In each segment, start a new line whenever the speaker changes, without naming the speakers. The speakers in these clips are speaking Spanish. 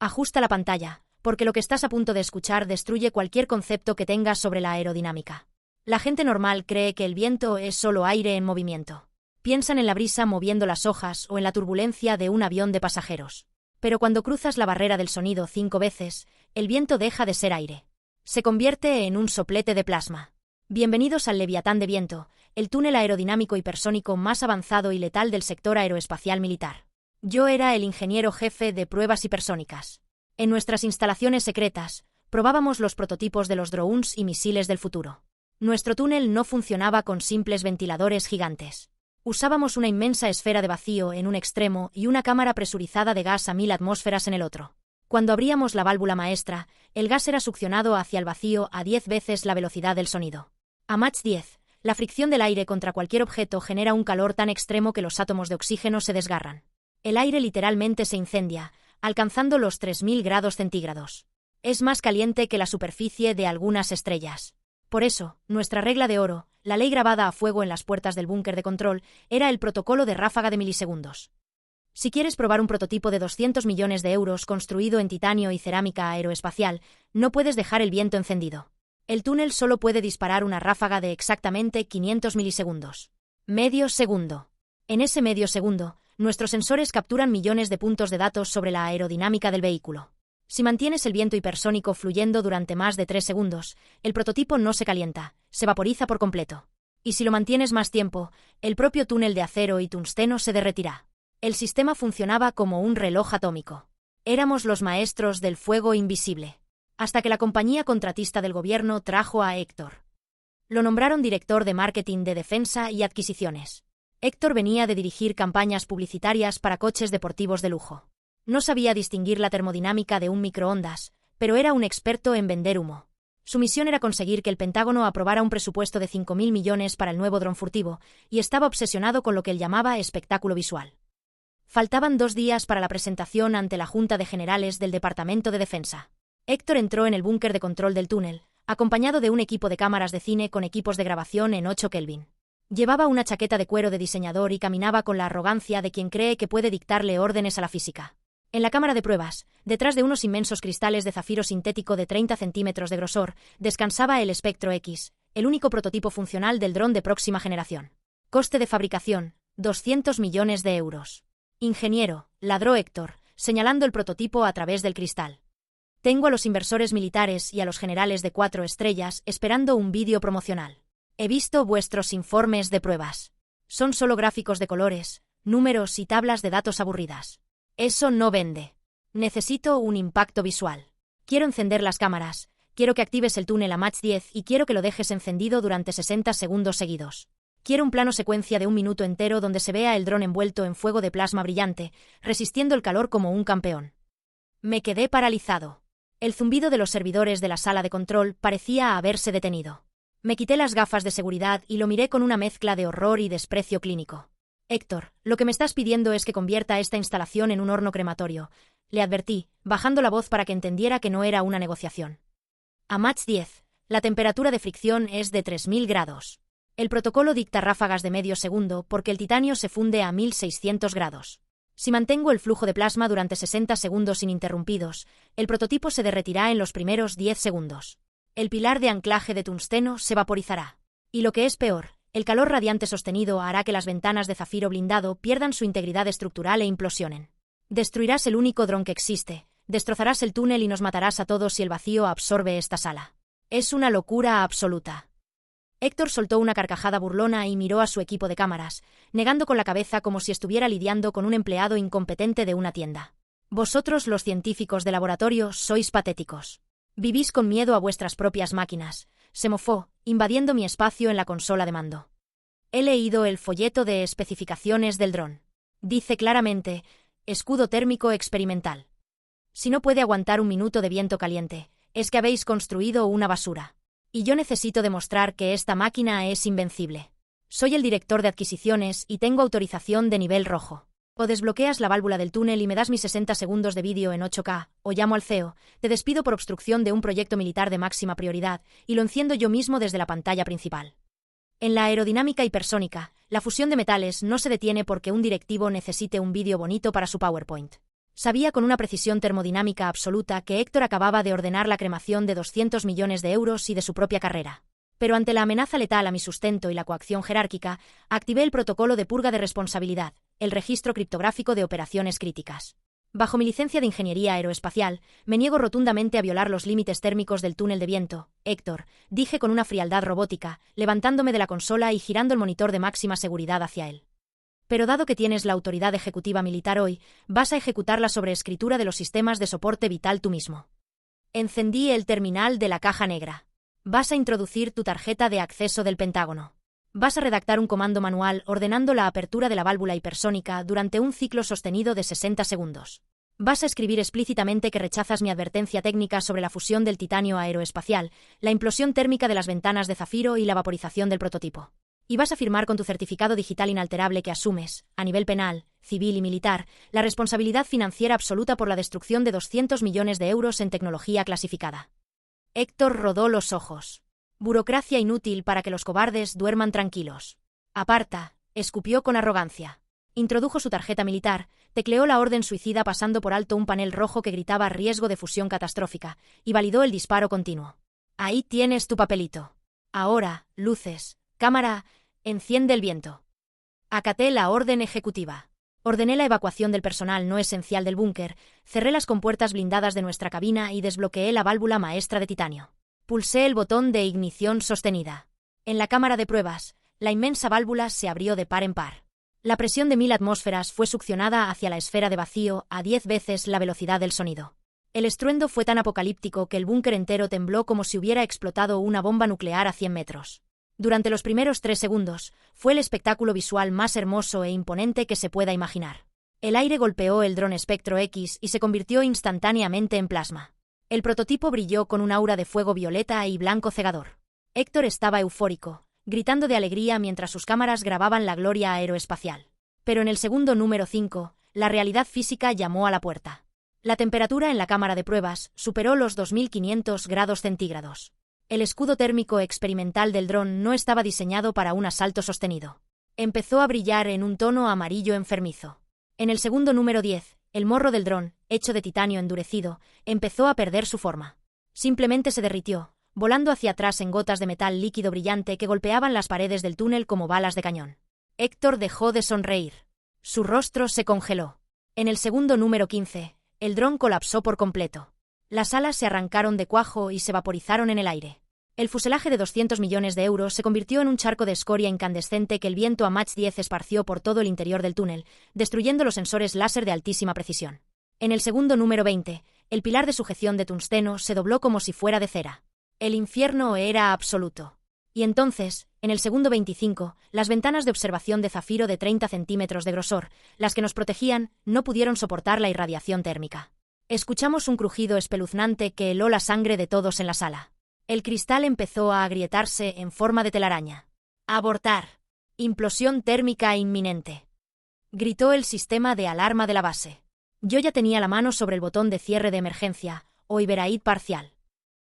Ajusta la pantalla, porque lo que estás a punto de escuchar destruye cualquier concepto que tengas sobre la aerodinámica. La gente normal cree que el viento es solo aire en movimiento. Piensan en la brisa moviendo las hojas o en la turbulencia de un avión de pasajeros. Pero cuando cruzas la barrera del sonido 5 veces, el viento deja de ser aire. Se convierte en un soplete de plasma. Bienvenidos al Leviatán de Viento, el túnel aerodinámico hipersónico más avanzado y letal del sector aeroespacial militar. Yo era el ingeniero jefe de pruebas hipersónicas. En nuestras instalaciones secretas, probábamos los prototipos de los drones y misiles del futuro. Nuestro túnel no funcionaba con simples ventiladores gigantes. Usábamos una inmensa esfera de vacío en un extremo y una cámara presurizada de gas a 1000 atmósferas en el otro. Cuando abríamos la válvula maestra, el gas era succionado hacia el vacío a 10 veces la velocidad del sonido. A Mach 10, la fricción del aire contra cualquier objeto genera un calor tan extremo que los átomos de oxígeno se desgarran. El aire literalmente se incendia, alcanzando los 3000 grados centígrados. Es más caliente que la superficie de algunas estrellas. Por eso, nuestra regla de oro, la ley grabada a fuego en las puertas del búnker de control, era el protocolo de ráfaga de milisegundos. Si quieres probar un prototipo de 200 millones de euros construido en titanio y cerámica aeroespacial, no puedes dejar el viento encendido. El túnel solo puede disparar una ráfaga de exactamente 500 milisegundos. Medio segundo. En ese medio segundo, nuestros sensores capturan millones de puntos de datos sobre la aerodinámica del vehículo. Si mantienes el viento hipersónico fluyendo durante más de 3 segundos, el prototipo no se calienta, se vaporiza por completo. Y si lo mantienes más tiempo, el propio túnel de acero y tungsteno se derretirá. El sistema funcionaba como un reloj atómico. Éramos los maestros del fuego invisible. Hasta que la compañía contratista del gobierno trajo a Héctor. Lo nombraron director de marketing de defensa y adquisiciones. Héctor venía de dirigir campañas publicitarias para coches deportivos de lujo. No sabía distinguir la termodinámica de un microondas, pero era un experto en vender humo. Su misión era conseguir que el Pentágono aprobara un presupuesto de 5.000 millones para el nuevo dron furtivo, y estaba obsesionado con lo que él llamaba espectáculo visual. Faltaban 2 días para la presentación ante la Junta de Generales del Departamento de Defensa. Héctor entró en el búnker de control del túnel, acompañado de un equipo de cámaras de cine con equipos de grabación en 8 Kelvin. Llevaba una chaqueta de cuero de diseñador y caminaba con la arrogancia de quien cree que puede dictarle órdenes a la física. En la cámara de pruebas, detrás de unos inmensos cristales de zafiro sintético de 30 centímetros de grosor, descansaba el Spectro X, el único prototipo funcional del dron de próxima generación. Coste de fabricación, 200 millones de euros. Ingeniero, ladró Héctor, señalando el prototipo a través del cristal. Tengo a los inversores militares y a los generales de 4 estrellas esperando un vídeo promocional. He visto vuestros informes de pruebas. Son solo gráficos de colores, números y tablas de datos aburridas. Eso no vende. Necesito un impacto visual. Quiero encender las cámaras, quiero que actives el túnel a Mach 10 y quiero que lo dejes encendido durante 60 segundos seguidos. Quiero un plano secuencia de 1 minuto entero donde se vea el dron envuelto en fuego de plasma brillante, resistiendo el calor como un campeón. Me quedé paralizado. El zumbido de los servidores de la sala de control parecía haberse detenido. Me quité las gafas de seguridad y lo miré con una mezcla de horror y desprecio clínico. Héctor, lo que me estás pidiendo es que convierta esta instalación en un horno crematorio, le advertí, bajando la voz para que entendiera que no era una negociación. A Mach 10, la temperatura de fricción es de 3000 grados. El protocolo dicta ráfagas de medio segundo porque el titanio se funde a 1600 grados. Si mantengo el flujo de plasma durante 60 segundos ininterrumpidos, el prototipo se derretirá en los primeros 10 segundos. El pilar de anclaje de tungsteno se vaporizará. Y lo que es peor, el calor radiante sostenido hará que las ventanas de zafiro blindado pierdan su integridad estructural e implosionen. Destruirás el único dron que existe, destrozarás el túnel y nos matarás a todos si el vacío absorbe esta sala. Es una locura absoluta. Héctor soltó una carcajada burlona y miró a su equipo de cámaras, negando con la cabeza como si estuviera lidiando con un empleado incompetente de una tienda. Vosotros, los científicos de laboratorio, sois patéticos. Vivís con miedo a vuestras propias máquinas. Se mofó, invadiendo mi espacio en la consola de mando. He leído el folleto de especificaciones del dron. Dice claramente, escudo térmico experimental. Si no puede aguantar 1 minuto de viento caliente, es que habéis construido una basura. Y yo necesito demostrar que esta máquina es invencible. Soy el director de adquisiciones y tengo autorización de nivel rojo. O desbloqueas la válvula del túnel y me das mis 60 segundos de vídeo en 8K, o llamo al CEO, te despido por obstrucción de un proyecto militar de máxima prioridad, y lo enciendo yo mismo desde la pantalla principal. En la aerodinámica hipersónica, la fusión de metales no se detiene porque un directivo necesite un vídeo bonito para su PowerPoint. Sabía con una precisión termodinámica absoluta que Héctor acababa de ordenar la cremación de 200 millones de euros y de su propia carrera. Pero ante la amenaza letal a mi sustento y la coacción jerárquica, activé el protocolo de purga de responsabilidad, el registro criptográfico de operaciones críticas. Bajo mi licencia de ingeniería aeroespacial, me niego rotundamente a violar los límites térmicos del túnel de viento, Héctor, dije con una frialdad robótica, levantándome de la consola y girando el monitor de máxima seguridad hacia él. Pero dado que tienes la autoridad ejecutiva militar hoy, vas a ejecutar la sobreescritura de los sistemas de soporte vital tú mismo. Encendí el terminal de la caja negra. Vas a introducir tu tarjeta de acceso del Pentágono. Vas a redactar un comando manual ordenando la apertura de la válvula hipersónica durante un ciclo sostenido de 60 segundos. Vas a escribir explícitamente que rechazas mi advertencia técnica sobre la fusión del titanio aeroespacial, la implosión térmica de las ventanas de zafiro y la vaporización del prototipo. Y vas a firmar con tu certificado digital inalterable que asumes, a nivel penal, civil y militar, la responsabilidad financiera absoluta por la destrucción de 200 millones de euros en tecnología clasificada. Héctor rodó los ojos. Burocracia inútil para que los cobardes duerman tranquilos. Aparta, escupió con arrogancia. Introdujo su tarjeta militar, tecleó la orden suicida pasando por alto un panel rojo que gritaba riesgo de fusión catastrófica, y validó el disparo continuo. Ahí tienes tu papelito. Ahora, luces, cámara, enciende el viento. Acaté la orden ejecutiva. Ordené la evacuación del personal no esencial del búnker, cerré las compuertas blindadas de nuestra cabina y desbloqueé la válvula maestra de titanio. Pulsé el botón de ignición sostenida. En la cámara de pruebas, la inmensa válvula se abrió de par en par. La presión de 1000 atmósferas fue succionada hacia la esfera de vacío a 10 veces la velocidad del sonido. El estruendo fue tan apocalíptico que el búnker entero tembló como si hubiera explotado una bomba nuclear a 100 metros. Durante los primeros 3 segundos, fue el espectáculo visual más hermoso e imponente que se pueda imaginar. El aire golpeó el dron Spectro X y se convirtió instantáneamente en plasma. El prototipo brilló con un aura de fuego violeta y blanco cegador. Héctor estaba eufórico, gritando de alegría mientras sus cámaras grababan la gloria aeroespacial. Pero en el segundo número 5, la realidad física llamó a la puerta. La temperatura en la cámara de pruebas superó los 2500 grados centígrados. El escudo térmico experimental del dron no estaba diseñado para un asalto sostenido. Empezó a brillar en un tono amarillo enfermizo. En el segundo número 10, el morro del dron, hecho de titanio endurecido, empezó a perder su forma. Simplemente se derritió, volando hacia atrás en gotas de metal líquido brillante que golpeaban las paredes del túnel como balas de cañón. Héctor dejó de sonreír. Su rostro se congeló. En el segundo número 15, el dron colapsó por completo. Las alas se arrancaron de cuajo y se vaporizaron en el aire. El fuselaje de 200 millones de euros se convirtió en un charco de escoria incandescente que el viento a Mach 10 esparció por todo el interior del túnel, destruyendo los sensores láser de altísima precisión. En el segundo número 20, el pilar de sujeción de tungsteno se dobló como si fuera de cera. El infierno era absoluto. Y entonces, en el segundo 25, las ventanas de observación de zafiro de 30 centímetros de grosor, las que nos protegían, no pudieron soportar la irradiación térmica. Escuchamos un crujido espeluznante que heló la sangre de todos en la sala. El cristal empezó a agrietarse en forma de telaraña. ¡Abortar! Implosión térmica inminente. Gritó el sistema de alarma de la base. Yo ya tenía la mano sobre el botón de cierre de emergencia, o Iberaid parcial.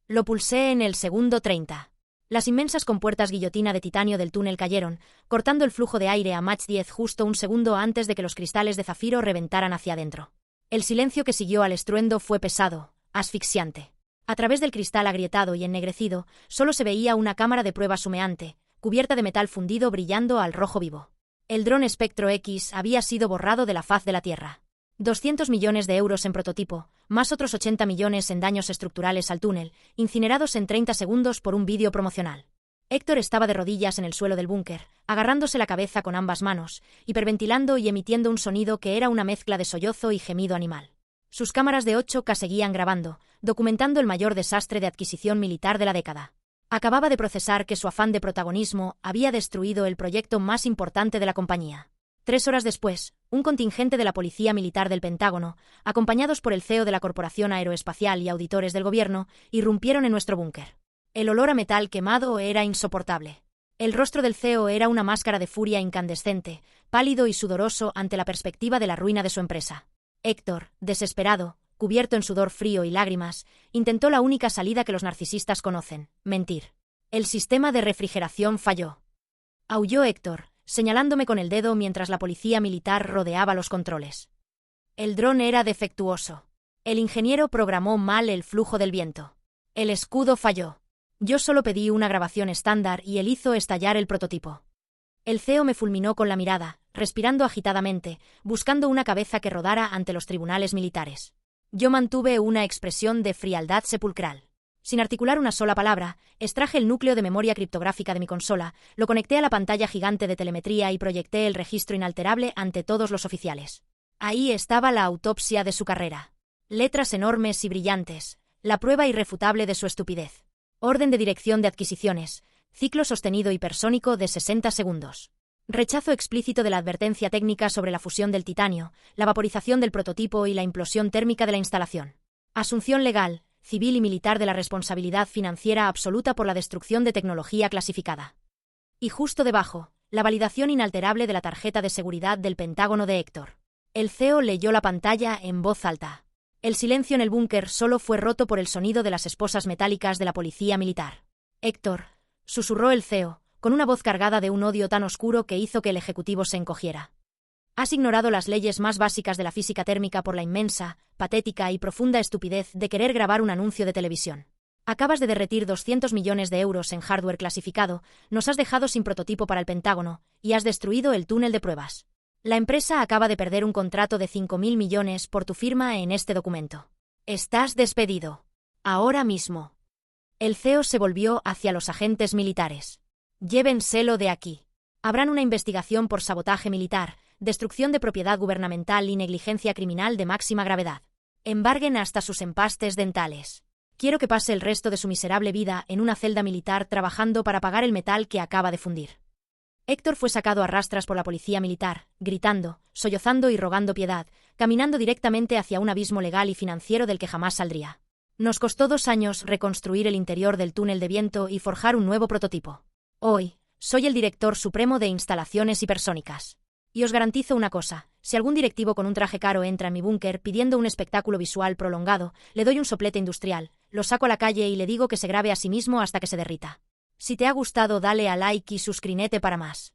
Lo pulsé en el segundo 30. Las inmensas compuertas guillotina de titanio del túnel cayeron, cortando el flujo de aire a Mach 10 justo un segundo antes de que los cristales de zafiro reventaran hacia adentro. El silencio que siguió al estruendo fue pesado, asfixiante. A través del cristal agrietado y ennegrecido, solo se veía una cámara de pruebas humeante, cubierta de metal fundido brillando al rojo vivo. El dron Spectro X había sido borrado de la faz de la Tierra. 200 millones de euros en prototipo, más otros 80 millones en daños estructurales al túnel, incinerados en 30 segundos por un vídeo promocional. Héctor estaba de rodillas en el suelo del búnker, agarrándose la cabeza con ambas manos, hiperventilando y emitiendo un sonido que era una mezcla de sollozo y gemido animal. Sus cámaras de 8K seguían grabando, documentando el mayor desastre de adquisición militar de la década. Acababa de procesar que su afán de protagonismo había destruido el proyecto más importante de la compañía. 3 horas después, un contingente de la Policía Militar del Pentágono, acompañados por el CEO de la Corporación Aeroespacial y auditores del gobierno, irrumpieron en nuestro búnker. El olor a metal quemado era insoportable. El rostro del CEO era una máscara de furia incandescente, pálido y sudoroso ante la perspectiva de la ruina de su empresa. Héctor, desesperado, cubierto en sudor frío y lágrimas, intentó la única salida que los narcisistas conocen: mentir. El sistema de refrigeración falló. Aulló Héctor, señalándome con el dedo mientras la policía militar rodeaba los controles. El dron era defectuoso. El ingeniero programó mal el flujo del viento. El escudo falló. Yo solo pedí una grabación estándar y él hizo estallar el prototipo. El CEO me fulminó con la mirada, respirando agitadamente, buscando una cabeza que rodara ante los tribunales militares. Yo mantuve una expresión de frialdad sepulcral. Sin articular una sola palabra, extraje el núcleo de memoria criptográfica de mi consola, lo conecté a la pantalla gigante de telemetría y proyecté el registro inalterable ante todos los oficiales. Ahí estaba la autopsia de su carrera. Letras enormes y brillantes, la prueba irrefutable de su estupidez. Orden de dirección de adquisiciones, ciclo sostenido hipersónico de 60 segundos. Rechazo explícito de la advertencia técnica sobre la fusión del titanio, la vaporización del prototipo y la implosión térmica de la instalación. Asunción legal, civil y militar de la responsabilidad financiera absoluta por la destrucción de tecnología clasificada. Y justo debajo, la validación inalterable de la tarjeta de seguridad del Pentágono de Héctor. El CEO leyó la pantalla en voz alta. El silencio en el búnker solo fue roto por el sonido de las esposas metálicas de la policía militar. Héctor, susurró el CEO, con una voz cargada de un odio tan oscuro que hizo que el ejecutivo se encogiera. Has ignorado las leyes más básicas de la física térmica por la inmensa, patética y profunda estupidez de querer grabar un anuncio de televisión. Acabas de derretir 200 millones de euros en hardware clasificado, nos has dejado sin prototipo para el Pentágono, y has destruido el túnel de pruebas. La empresa acaba de perder un contrato de 5.000 millones por tu firma en este documento. Estás despedido. Ahora mismo. El CEO se volvió hacia los agentes militares. Llévenselo de aquí. Habrán una investigación por sabotaje militar, destrucción de propiedad gubernamental y negligencia criminal de máxima gravedad. Embarguen hasta sus empastes dentales. Quiero que pase el resto de su miserable vida en una celda militar trabajando para pagar el metal que acaba de fundir. Héctor fue sacado a rastras por la policía militar, gritando, sollozando y rogando piedad, caminando directamente hacia un abismo legal y financiero del que jamás saldría. Nos costó 2 años reconstruir el interior del túnel de viento y forjar un nuevo prototipo. Hoy, soy el director supremo de instalaciones hipersónicas. Y os garantizo una cosa, si algún directivo con un traje caro entra en mi búnker pidiendo un espectáculo visual prolongado, le doy un soplete industrial, lo saco a la calle y le digo que se grabe a sí mismo hasta que se derrita. Si te ha gustado dale a like y suscríbete para más.